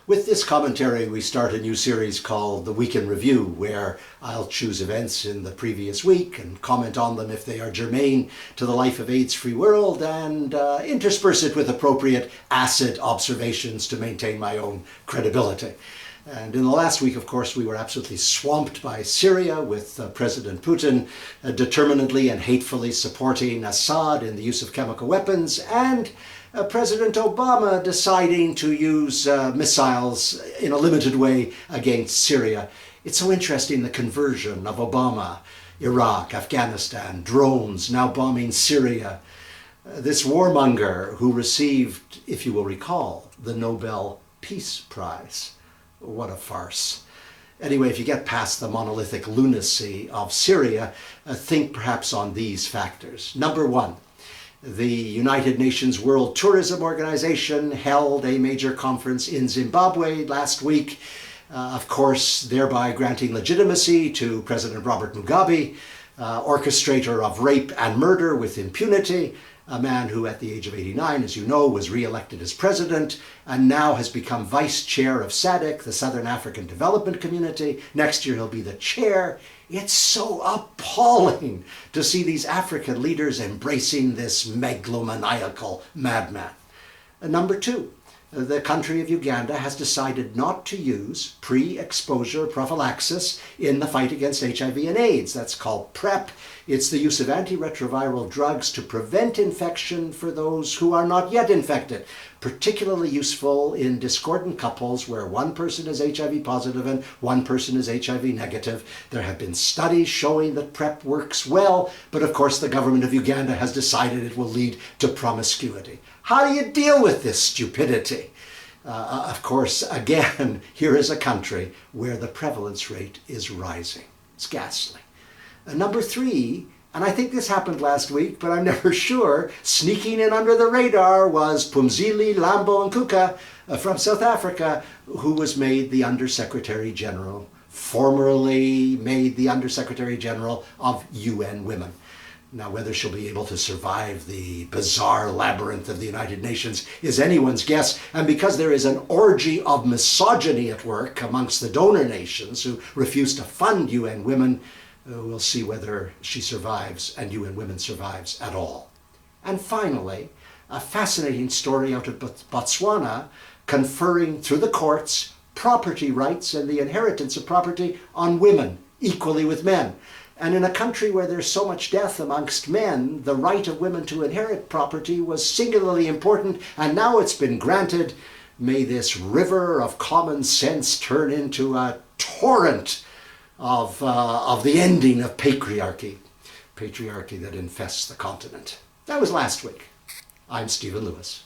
With this commentary, we start a new series called The Week in Review, where I'll choose events in the previous week and comment on them if they are germane to the life of AIDS-free world, and intersperse it with appropriate acid observations to maintain my own credibility. And in the last week, of course, we were absolutely swamped by Syria, with President Putin determinedly and hatefully supporting Assad in the use of chemical weapons, and President Obama deciding to use missiles in a limited way against Syria. It's so interesting, the conversion of Obama, Iraq, Afghanistan, drones, now bombing Syria. This warmonger who received, if you will recall, the Nobel Peace Prize. What a farce. Anyway, if you get past the monolithic lunacy of Syria, think perhaps on these factors. Number one, the United Nations World Tourism Organization held a major conference in Zimbabwe last week, of course, thereby granting legitimacy to President Robert Mugabe, orchestrator of rape and murder with impunity, a man who at the age of 89, as you know, was re-elected as president and now has become vice chair of SADC, the Southern African Development Community. Next year he'll be the chair. It's so appalling to see these African leaders embracing this megalomaniacal madman. Number two, the country of Uganda has decided not to use pre-exposure prophylaxis in the fight against HIV and AIDS. That's called PrEP. It's the use of antiretroviral drugs to prevent infection for those who are not yet infected, particularly useful in discordant couples where one person is HIV positive and one person is HIV negative. There have been studies showing that PrEP works well, but of course the government of Uganda has decided it will lead to promiscuity. How do you deal with this stupidity? Of course, again, here is a country where the prevalence rate is rising. It's ghastly. Number three, and I think this happened last week, but I'm never sure, sneaking in under the radar was Phumzile Lambo Nkuka from South Africa, who was made the Undersecretary General, formerly made the Undersecretary General of UN Women. Now, whether she'll be able to survive the bizarre labyrinth of the United Nations is anyone's guess. And because there is an orgy of misogyny at work amongst the donor nations who refuse to fund UN Women, we'll see whether she survives and UN Women survives at all. And finally, a fascinating story out of Botswana conferring through the courts property rights and the inheritance of property on women equally with men. And in a country where there's so much death amongst men, the right of women to inherit property was singularly important, and now it's been granted. May this river of common sense turn into a torrent of the ending of patriarchy that infests the continent. That was last week. I'm Stephen Lewis.